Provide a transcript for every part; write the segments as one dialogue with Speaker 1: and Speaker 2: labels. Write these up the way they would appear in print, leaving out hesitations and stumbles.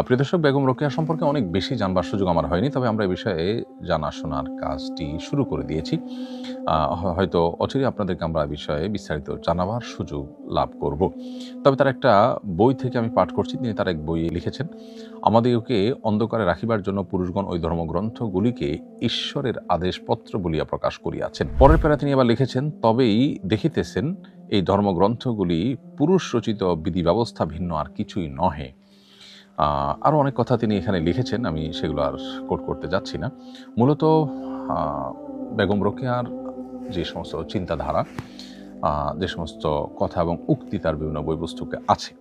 Speaker 1: প্রিয় দর্শক, বেগম রোকেয়া সম্পর্কে অনেক বেশি জানবার সুযোগ আমার হয়নি, তবে আমরা এই বিষয়ে জানাশোনার কাজটি শুরু করে দিয়েছি। হয়তো অচিরেই আপনাদেরকে আমরা বিষয়ে বিস্তারিত জানাবার সুযোগ লাভ করব। তবে তার একটা বই থেকে আমি পাঠ করছি। তিনি তার এক বই লিখেছেন, আমাদিগকে অন্ধকারে রাখিবার জন্য পুরুষগণ ওই ধর্মগ্রন্থগুলিকে ঈশ্বরের আদেশপত্র বলিয়া প্রকাশ করিয়াছেন। পরের প্যারা তিনি আবার লিখেছেন, তবেই দেখিতেছেন এই ধর্মগ্রন্থগুলি পুরুষ রচিত বিধি ব্যবস্থা ভিন্ন আর কিছুই নহে। আরও অনেক কথা তিনি এখানে লিখেছেন, আমি সেগুলো আর কোট করতে যাচ্ছি না। মূলত বেগম রোকেয়ার যে সমস্ত চিন্তাধারা, যে সমস্ত কথা এবং উক্তি তার বিভিন্ন বই পুস্তকে আছে,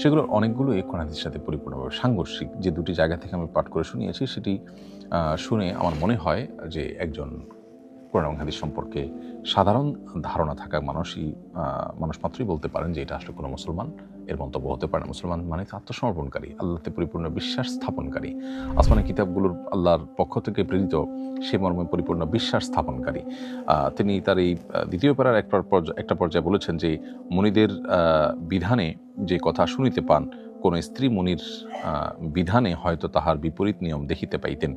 Speaker 1: সেগুলোর অনেকগুলো এই কোরআন হাদিসের সাথে পরিপূর্ণভাবে সাংঘর্ষিক। যে দুটি জায়গা থেকে আমি পাঠ করে শুনিয়েছি, সেটি শুনে আমার মনে হয় যে একজন কোরআন এবং হাদিস সম্পর্কে সাধারণ ধারণা থাকা মানুষ মাত্রই বলতে পারেন যে এটা আসলে কোনো মুসলমান এর মন্তব্য হতে পারে না। মুসলমান মানে আত্মসমর্পণকারী, আল্লাহতে পরিপূর্ণ বিশ্বাস স্থাপনকারী, আসমানি কিতাবগুলোর আল্লাহর পক্ষ থেকে প্রেরিত সে মর্মে পরিপূর্ণ বিশ্বাস স্থাপনকারী। তিনি তার এই দ্বিতীয় পারার একটা পর্যায়ে বলেছেন যে মুনিদের বিধানে যে কথা শুনিতে পান, কোন স্ত্রী মুনির বিধানে হয়তো তাহার বিপরীত নিয়ম দেখিতে পাইতেন,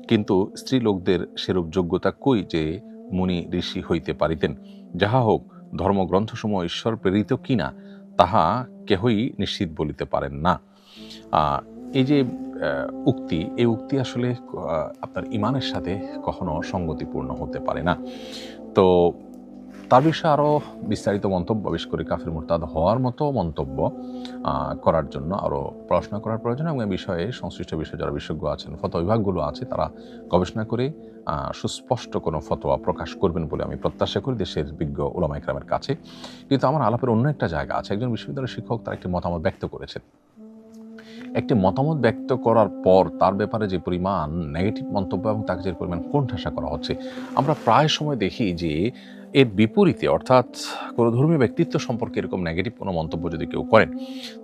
Speaker 1: কিন্তু স্ত্রী লোকদের সেরূপ যোগ্যতা কই যে মুনি ঋষি হইতে পারিতেন। যাহা হোক, ধর্মগ্রন্থসমূহ ঈশ্বর প্রেরিত কিনা তাহা কেহই নিশ্চিত বলিতে পারেন না। এই যে উক্তি, এই উক্তি আসলে আপনার ইমানের সাথে কখনো সঙ্গতিপূর্ণ হতে পারে না। তো তার বিষয়ে আরও বিস্তারিত মন্তব্য, বিশেষ করে কাফির মুরতাদ হওয়ার মতো মন্তব্য করার জন্য আরও পড়াশোনা করার প্রয়োজন, এবং এই বিষয়ে সংশ্লিষ্ট বিষয়ে যারা বিশেষজ্ঞ আছেন, ফতোয়া বিভাগগুলো আছে, তারা গবেষণা করে সুস্পষ্ট কোনো ফতোয়া প্রকাশ করবেন বলে আমি প্রত্যাশা করি দেশের বিজ্ঞ উলামা ইকরামের কাছে। কিন্তু আমার আলাপের অন্য একটা জায়গা আছে। একজন বিশ্ববিদ্যালয়ের শিক্ষক তার একটি মতামত ব্যক্ত করেছেন। একটি মতামত ব্যক্ত করার পর তার ব্যাপারে যে পরিমাণ নেগেটিভ মন্তব্য এবং তাকে যে পরিমাণ কোণঠাসা করা হচ্ছে, আমরা প্রায় সময় দেখি যে এর বিপরীতে, অর্থাৎ কোনো ধর্মীয় ব্যক্তিত্ব সম্পর্কে এরকম নেগেটিভ কোনো মন্তব্য যদি কেউ করেন,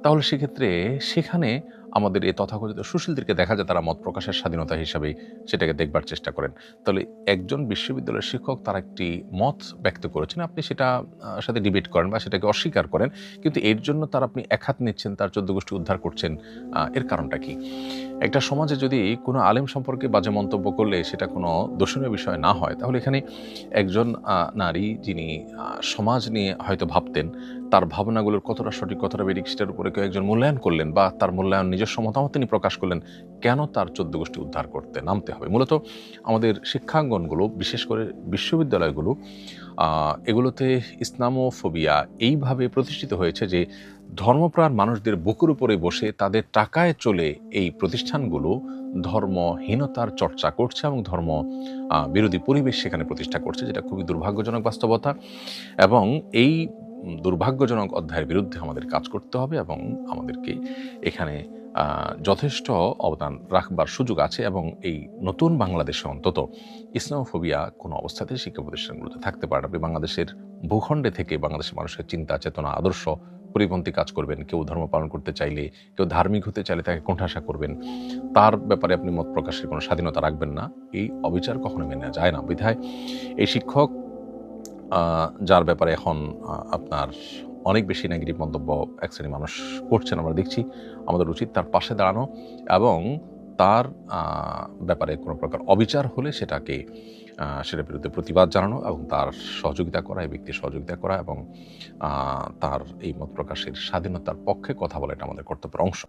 Speaker 1: তাহলে সেক্ষেত্রে সেখানে আমাদের এই তথাকথিত সুশীলদেরকে দেখা যায় তারা মত প্রকাশের স্বাধীনতা হিসাবে সেটাকে দেখবার চেষ্টা করেন। তাহলে একজন বিশ্ববিদ্যালয়ের শিক্ষক তার একটি মত ব্যক্ত করেছেন, আপনি সেটা সাথে ডিবেট করেন বা সেটাকে অস্বীকার করেন, কিন্তু এর জন্য তার আপনি এক হাত নিচ্ছেন, তার 14 গোষ্ঠী উদ্ধার করছেন, এর কারণটা কি? একটা সমাজে যদি কোনো আলেম সম্পর্কে বাজে মন্তব্য করলে সেটা কোনো দর্শনীয় বিষয় না হয়, তাহলে এখানে একজন নারী যিনি সমাজ নিয়ে হয়তো ভাবতেন, তার ভাবনাগুলোর কতটা সঠিক কতটা বেঠিক সেটার উপরে কেউ একজন মূল্যায়ন করলেন বা তার মূল্যায়ন নিজস্ব মতামত তিনি প্রকাশ করলেন, কেন তার 14 গোষ্ঠী উদ্ধার করতে নামতে হবে? মূলত আমাদের শিক্ষাঙ্গনগুলো, বিশেষ করে বিশ্ববিদ্যালয়গুলো, এগুলোতে ইসলামোফোবিয়া এইভাবে প্রতিষ্ঠিত হয়েছে যে ধর্মপ্রাণ মানুষদের বুকের উপরে বসে তাদের টাকায় চলে এই প্রতিষ্ঠানগুলো ধর্মহীনতার চর্চা করছে এবং ধর্ম বিরোধী পরিবেশ সেখানে প্রতিষ্ঠা করছে, যেটা খুবই দুর্ভাগ্যজনক বাস্তবতা। এবং এই দুর্ভাগ্যজনক অধ্যায়ের বিরুদ্ধে আমাদের কাজ করতে হবে এবং আমাদেরকে এখানে যথেষ্ট অবদান রাখবার সুযোগ আছে। এবং এই নতুন বাংলাদেশে অন্তত ইসলামোফোবিয়া কোনো অবস্থাতেই শিক্ষা প্রতিষ্ঠানগুলোতে থাকতে পারে না। আপনি বাংলাদেশের ভূখণ্ডে থেকে বাংলাদেশের মানুষের চিন্তা চেতনা আদর্শ পরিপন্থী কাজ করবেন, কেউ ধর্ম পালন করতে চাইলে, কেউ ধার্মিক হতে চাইলে তাকে কোণঠাসা করবেন, তার ব্যাপারে আপনি মত প্রকাশের কোনো স্বাধীনতা রাখবেন না, এই অবিচার কখনো মেনে নেওয়া যায় না। বিধায় এই শিক্ষক, যার ব্যাপারে এখন আপনার অনেক বেশি নেগেটিভ মন্তব্য এক শ্রেণীর মানুষ করছেন, আমরা দেখছি, আমাদের উচিত তার পাশে দাঁড়ানো এবং তার ব্যাপারে কোনো প্রকার অবিচার হলে সেটার বিরুদ্ধে প্রতিবাদ জানানো এবং তার সহযোগিতা করা, এই ব্যক্তির সহযোগিতা করা এবং তার এই মত প্রকাশের স্বাধীনতার পক্ষে কথা বলা, এটা আমাদের কর্তব্যের অংশ।